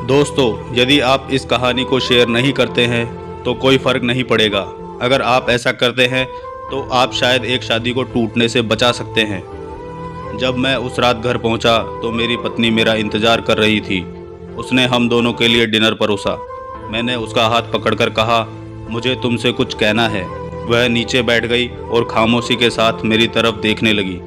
दोस्तों, यदि आप इस कहानी को शेयर नहीं करते हैं तो कोई फ़र्क नहीं पड़ेगा। अगर आप ऐसा करते हैं तो आप शायद एक शादी को टूटने से बचा सकते हैं। जब मैं उस रात घर पहुंचा तो मेरी पत्नी मेरा इंतज़ार कर रही थी। उसने हम दोनों के लिए डिनर परोसा। मैंने उसका हाथ पकड़कर कहा, मुझे तुमसे कुछ कहना है। वह नीचे बैठ गई और खामोशी के साथ मेरी तरफ देखने लगी।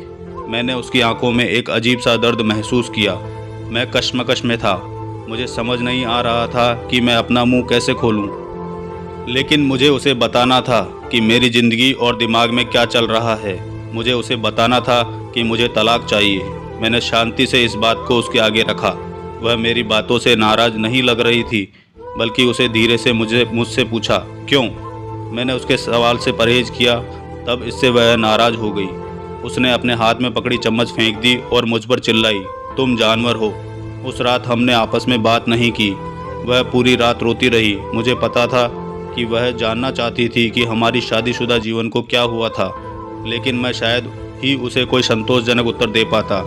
मैंने उसकी आंखों में एक अजीब सा दर्द महसूस किया। मैं कश्मकश में था। मुझे समझ नहीं आ रहा था कि मैं अपना मुंह कैसे खोलूं। लेकिन मुझे उसे बताना था कि मेरी ज़िंदगी और दिमाग में क्या चल रहा है। मुझे उसे बताना था कि मुझे तलाक चाहिए। मैंने शांति से इस बात को उसके आगे रखा। वह मेरी बातों से नाराज़ नहीं लग रही थी, बल्कि उसे धीरे से मुझसे पूछा, क्यों? मैंने उसके सवाल से परहेज किया। तब इससे वह नाराज़ हो गई। उसने अपने हाथ में पकड़ी चम्मच फेंक दी और मुझ पर चिल्लाई, तुम जानवर हो। उस रात हमने आपस में बात नहीं की। वह पूरी रात रोती रही। मुझे पता था कि वह जानना चाहती थी कि हमारी शादीशुदा जीवन को क्या हुआ था, लेकिन मैं शायद ही उसे कोई संतोषजनक उत्तर दे पाता।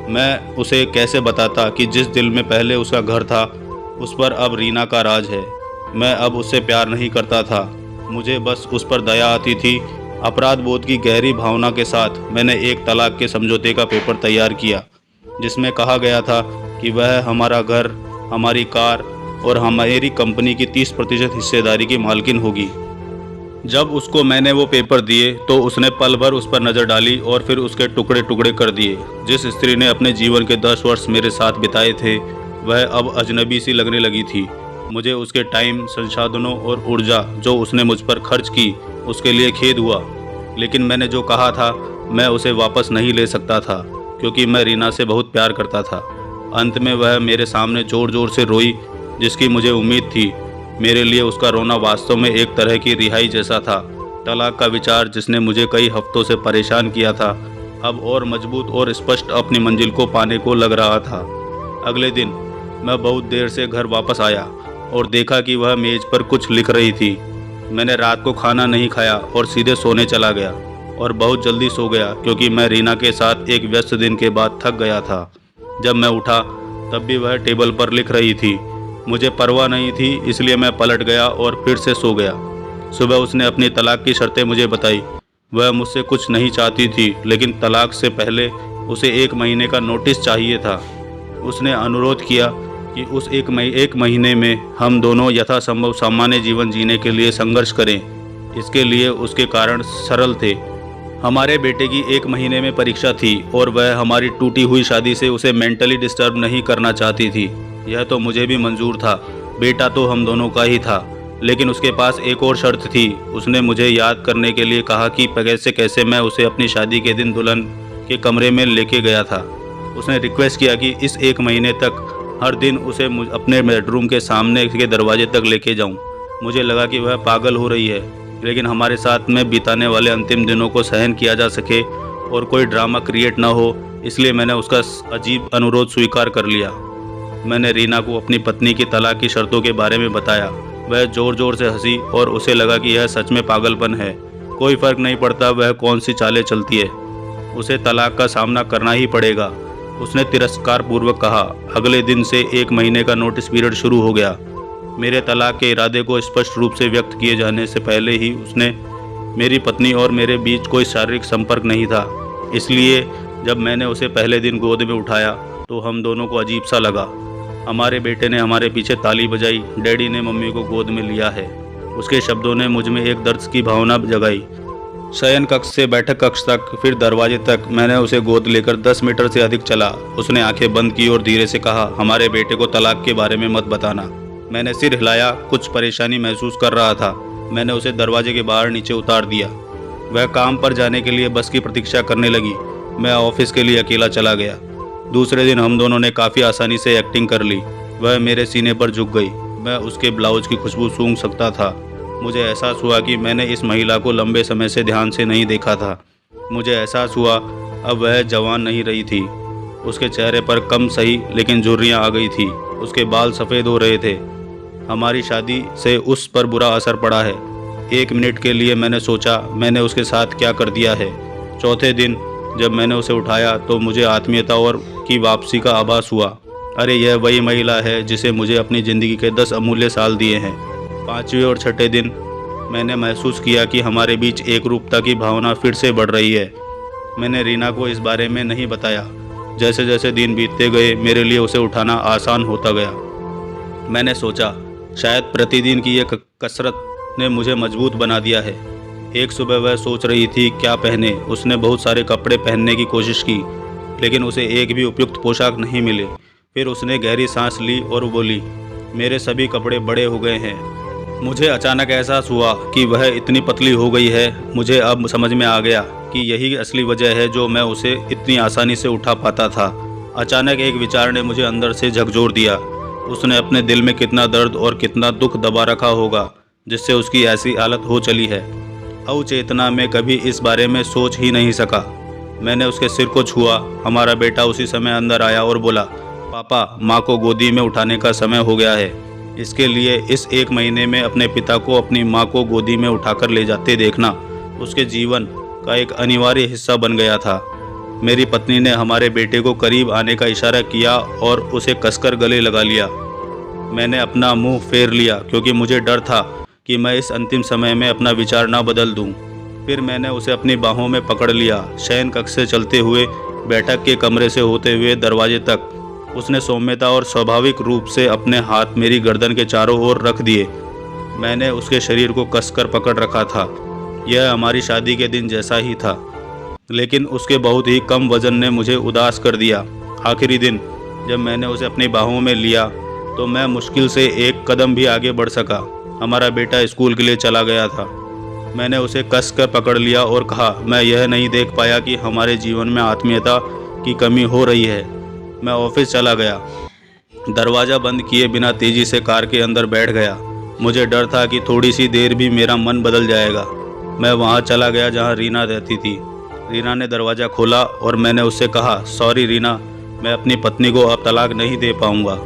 मैं उसे कैसे बताता कि जिस दिल में पहले उसका घर था, उस पर अब रीना का राज है। मैं अब उससे प्यार नहीं करता था, मुझे बस उस पर दया आती थी। अपराध बोध की गहरी भावना के साथ मैंने एक तलाक के समझौते का पेपर तैयार किया, जिसमें कहा गया था कि वह हमारा घर, हमारी कार और हमारी कंपनी की 30% हिस्सेदारी की मालकिन होगी। जब उसको मैंने वो पेपर दिए तो उसने पल भर उस पर नज़र डाली और फिर उसके टुकड़े टुकड़े कर दिए। जिस स्त्री ने अपने जीवन के 10 वर्ष मेरे साथ बिताए थे, वह अब अजनबी सी लगने लगी थी। मुझे उसके टाइम, संसाधनों और ऊर्जा जो उसने मुझ पर खर्च की, उसके लिए खेद हुआ। लेकिन मैंने जो कहा था, मैं उसे वापस नहीं ले सकता था, क्योंकि मैं रीना से बहुत प्यार करता था। अंत में वह मेरे सामने ज़ोर ज़ोर से रोई, जिसकी मुझे उम्मीद थी। मेरे लिए उसका रोना वास्तव में एक तरह की रिहाई जैसा था। तलाक का विचार, जिसने मुझे कई हफ्तों से परेशान किया था, अब और मजबूत और स्पष्ट अपनी मंजिल को पाने को लग रहा था। अगले दिन मैं बहुत देर से घर वापस आया और देखा कि वह मेज़ पर कुछ लिख रही थी। मैंने रात को खाना नहीं खाया और सीधे सोने चला गया, और बहुत जल्दी सो गया, क्योंकि मैं रीना के साथ एक व्यस्त दिन के बाद थक गया था। जब मैं उठा तब भी वह टेबल पर लिख रही थी। मुझे परवाह नहीं थी, इसलिए मैं पलट गया और फिर से सो गया। सुबह उसने अपनी तलाक की शर्तें मुझे बताई। वह मुझसे कुछ नहीं चाहती थी, लेकिन तलाक से पहले उसे 1 महीने का नोटिस चाहिए था। उसने अनुरोध किया कि उस एक महीने में हम दोनों यथासंभव सामान्य जीवन जीने के लिए संघर्ष करें। इसके लिए उसके कारण सरल थे। हमारे बेटे की 1 महीने में परीक्षा थी और वह हमारी टूटी हुई शादी से उसे मेंटली डिस्टर्ब नहीं करना चाहती थी। यह तो मुझे भी मंजूर था। बेटा तो हम दोनों का ही था, लेकिन उसके पास एक और शर्त थी। उसने मुझे याद करने के लिए कहा कि कैसे कैसे मैं उसे अपनी शादी के दिन दुल्हन के कमरे में लेके गया था। उसने रिक्वेस्ट किया कि इस 1 महीने तक हर दिन उसे अपने बेडरूम के सामने के दरवाजे तक लेके जाऊं। मुझे लगा कि वह पागल हो रही है, लेकिन हमारे साथ में बिताने वाले अंतिम दिनों को सहन किया जा सके और कोई ड्रामा क्रिएट ना हो, इसलिए मैंने उसका अजीब अनुरोध स्वीकार कर लिया। मैंने रीना को अपनी पत्नी की तलाक की शर्तों के बारे में बताया। वह ज़ोर ज़ोर से हंसी और उसे लगा कि यह सच में पागलपन है। कोई फ़र्क नहीं पड़ता वह कौन सी चालें चलती है, उसे तलाक का सामना करना ही पड़ेगा, उसने तिरस्कार पूर्वक कहा। अगले दिन से 1 महीने का नोटिस पीरियड शुरू हो गया। मेरे तलाक के इरादे को स्पष्ट रूप से व्यक्त किए जाने से पहले ही उसने मेरी पत्नी और मेरे बीच कोई शारीरिक संपर्क नहीं था। इसलिए जब मैंने उसे पहले दिन गोद में उठाया तो हम दोनों को अजीब सा लगा। हमारे बेटे ने हमारे पीछे ताली बजाई, डैडी ने मम्मी को गोद में लिया है। उसके शब्दों ने मुझ में एक दर्द की भावना जगाई। शयन कक्ष से बैठक कक्ष तक, फिर दरवाजे तक मैंने उसे गोद लेकर 10 मीटर से अधिक चला। उसने आंखें बंद की और धीरे से कहा, हमारे बेटे को तलाक के बारे में मत बताना। मैंने सिर हिलाया, कुछ परेशानी महसूस कर रहा था। मैंने उसे दरवाजे के बाहर नीचे उतार दिया। वह काम पर जाने के लिए बस की प्रतीक्षा करने लगी। मैं ऑफिस के लिए अकेला चला गया। दूसरे दिन हम दोनों ने काफ़ी आसानी से एक्टिंग कर ली। वह मेरे सीने पर झुक गई। मैं उसके ब्लाउज की खुशबू सूंघ सकता था। मुझे एहसास हुआ कि मैंने इस महिला को लंबे समय से ध्यान से नहीं देखा था। मुझे एहसास हुआ अब वह जवान नहीं रही थी। उसके चेहरे पर कम सही लेकिन झुर्रियाँ आ गई थी। उसके बाल सफ़ेद हो रहे थे। हमारी शादी से उस पर बुरा असर पड़ा है। 1 मिनट के लिए मैंने सोचा मैंने उसके साथ क्या कर दिया है। चौथे दिन जब मैंने उसे उठाया तो मुझे आत्मीयता और की वापसी का आभास हुआ। अरे यह वही महिला है जिसे मुझे अपनी ज़िंदगी के 10 अमूल्य साल दिए हैं। 5वें और छठे दिन मैंने महसूस किया कि हमारे बीच एक रूपता की भावना फिर से बढ़ रही है। मैंने रीना को इस बारे में नहीं बताया। जैसे जैसे दिन बीतते गए मेरे लिए उसे उठाना आसान होता गया। मैंने सोचा शायद प्रतिदिन की यह कसरत ने मुझे मजबूत बना दिया है। एक सुबह वह सोच रही थी क्या पहने। उसने बहुत सारे कपड़े पहनने की कोशिश की, लेकिन उसे एक भी उपयुक्त पोशाक नहीं मिले। फिर उसने गहरी सांस ली और बोली, मेरे सभी कपड़े बड़े हो गए हैं। मुझे अचानक एहसास हुआ कि वह इतनी पतली हो गई है। मुझे अब समझ में आ गया कि यही असली वजह है जो मैं उसे इतनी आसानी से उठा पाता था। अचानक एक विचार ने मुझे अंदर से झकझोर दिया। उसने अपने दिल में कितना दर्द और कितना दुख दबा रखा होगा जिससे उसकी ऐसी हालत हो चली है। अवचेतना में कभी इस बारे में सोच ही नहीं सका। मैंने उसके सिर को छुआ। हमारा बेटा उसी समय अंदर आया और बोला, पापा, माँ को गोदी में उठाने का समय हो गया है। इसके लिए इस 1 महीने में अपने पिता को अपनी माँ को गोदी में उठाकर ले जाते देखना उसके जीवन का एक अनिवार्य हिस्सा बन गया था। मेरी पत्नी ने हमारे बेटे को करीब आने का इशारा किया और उसे कसकर गले लगा लिया। मैंने अपना मुंह फेर लिया क्योंकि मुझे डर था कि मैं इस अंतिम समय में अपना विचार ना बदल दूं। फिर मैंने उसे अपनी बाहों में पकड़ लिया। शयन कक्ष से चलते हुए बैठक के कमरे से होते हुए दरवाजे तक उसने सौम्यता और स्वाभाविक रूप से अपने हाथ मेरी गर्दन के चारों ओर रख दिए। मैंने उसके शरीर को कसकर पकड़ रखा था। यह हमारी शादी के दिन जैसा ही था, लेकिन उसके बहुत ही कम वजन ने मुझे उदास कर दिया। आखिरी दिन जब मैंने उसे अपनी बाहों में लिया तो मैं मुश्किल से एक कदम भी आगे बढ़ सका। हमारा बेटा स्कूल के लिए चला गया था। मैंने उसे कसकर पकड़ लिया और कहा, मैं यह नहीं देख पाया कि हमारे जीवन में आत्मीयता की कमी हो रही है। मैं ऑफिस चला गया। दरवाज़ा बंद किए बिना तेज़ी से कार के अंदर बैठ गया। मुझे डर था कि थोड़ी सी देर भी मेरा मन बदल जाएगा। मैं वहाँ चला गया जहाँ रीना रहती थी। रीना ने दरवाज़ा खोला और मैंने उससे कहा, सॉरी रीना, मैं अपनी पत्नी को अब तलाक नहीं दे पाऊँगा।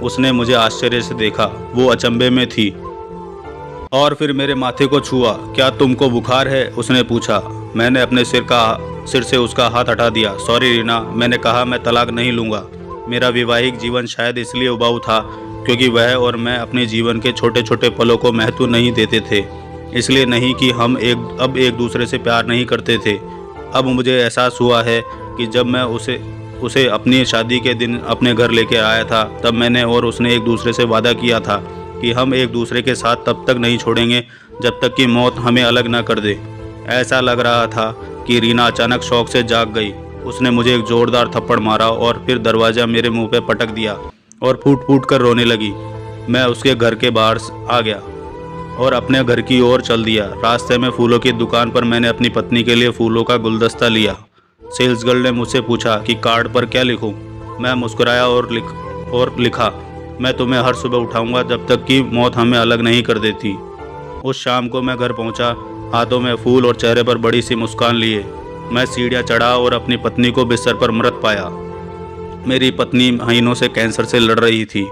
उसने मुझे आश्चर्य से देखा। वो अचंभे में थी और फिर मेरे माथे को छुआ। क्या तुमको बुखार है? उसने पूछा। मैंने अपने सिर से उसका हाथ हटा दिया। सॉरी रीना, मैंने कहा मैं तलाक नहीं लूँगा। मेरा वैवाहिक जीवन शायद इसलिए उबाऊ था क्योंकि वह और मैं अपने जीवन के छोटे छोटे पलों को महत्व नहीं देते थे। इसलिए नहीं कि हम अब एक दूसरे से प्यार नहीं करते थे। अब मुझे एहसास हुआ है कि जब मैं उसे अपनी शादी के दिन अपने घर लेके आया था तब मैंने और उसने एक दूसरे से वादा किया था कि हम एक दूसरे के साथ तब तक नहीं छोड़ेंगे जब तक कि मौत हमें अलग ना कर दे। ऐसा लग रहा था कि रीना अचानक शौक से जाग गई। उसने मुझे एक जोरदार थप्पड़ मारा और फिर दरवाज़ा मेरे मुंह पे पटक दिया और फूट फूट कर रोने लगी। मैं उसके घर के बाहर आ गया और अपने घर की ओर चल दिया। रास्ते में फूलों की दुकान पर मैंने अपनी पत्नी के लिए फूलों का गुलदस्ता लिया। सेल्स गर्ल ने मुझसे पूछा कि कार्ड पर क्या लिखूं। मैं मुस्कुराया और लिखा, मैं तुम्हें हर सुबह उठाऊंगा जब तक कि मौत हमें अलग नहीं कर देती। उस शाम को मैं घर पहुंचा, हाथों में फूल और चेहरे पर बड़ी सी मुस्कान लिए। मैं सीढ़ियाँ चढ़ा और अपनी पत्नी को बिस्तर पर मृत पाया। मेरी पत्नी महीनों से कैंसर से लड़ रही थी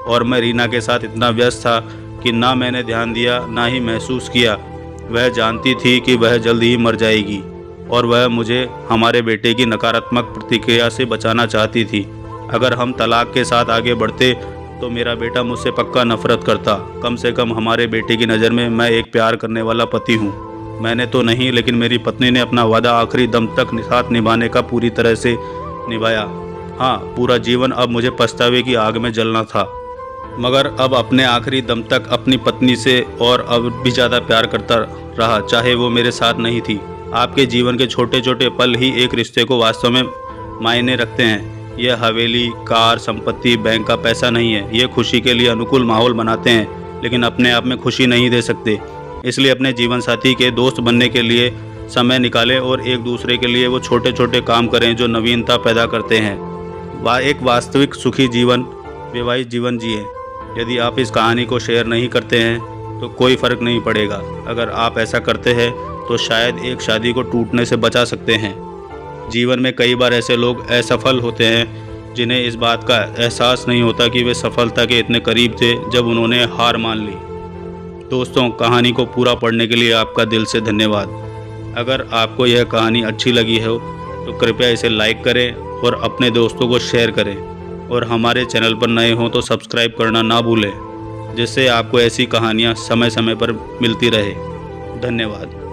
और मैं रीना के साथ इतना व्यस्त था कि ना मैंने ध्यान दिया ना ही महसूस किया। वह जानती थी कि वह जल्द ही मर जाएगी और वह मुझे हमारे बेटे की नकारात्मक प्रतिक्रिया से बचाना चाहती थी। अगर हम तलाक के साथ आगे बढ़ते तो मेरा बेटा मुझसे पक्का नफरत करता। कम से कम हमारे बेटे की नज़र में मैं एक प्यार करने वाला पति हूँ। मैंने तो नहीं, लेकिन मेरी पत्नी ने अपना वादा आखिरी दम तक साथ निभाने का पूरी तरह से निभाया। हाँ, पूरा जीवन अब मुझे पछतावे की आग में जलना था, मगर अब अपने आखिरी दम तक अपनी पत्नी से और अब भी ज़्यादा प्यार करता रहा, चाहे वो मेरे साथ नहीं थी। आपके जीवन के छोटे छोटे पल ही एक रिश्ते को वास्तव में मायने रखते हैं। यह हवेली, कार, संपत्ति, बैंक का पैसा नहीं है। ये खुशी के लिए अनुकूल माहौल बनाते हैं, लेकिन अपने आप में खुशी नहीं दे सकते। इसलिए अपने जीवन साथी के दोस्त बनने के लिए समय निकालें और एक दूसरे के लिए वो छोटे छोटे काम करें जो नवीनता पैदा करते हैं। एक वास्तविक सुखी जीवन, वैवाहिक जीवन जिए। यदि आप इस कहानी को शेयर नहीं करते हैं तो कोई फ़र्क नहीं पड़ेगा। अगर आप ऐसा करते हैं तो शायद एक शादी को टूटने से बचा सकते हैं। जीवन में कई बार ऐसे लोग असफल होते हैं जिन्हें इस बात का एहसास नहीं होता कि वे सफलता के इतने करीब थे जब उन्होंने हार मान ली। दोस्तों, कहानी को पूरा पढ़ने के लिए आपका दिल से धन्यवाद। अगर आपको यह कहानी अच्छी लगी हो तो कृपया इसे लाइक करें और अपने दोस्तों को शेयर करें और हमारे चैनल पर नए हों तो सब्सक्राइब करना ना भूलें, जिससे आपको ऐसी कहानियाँ समय समय पर मिलती रहे। धन्यवाद।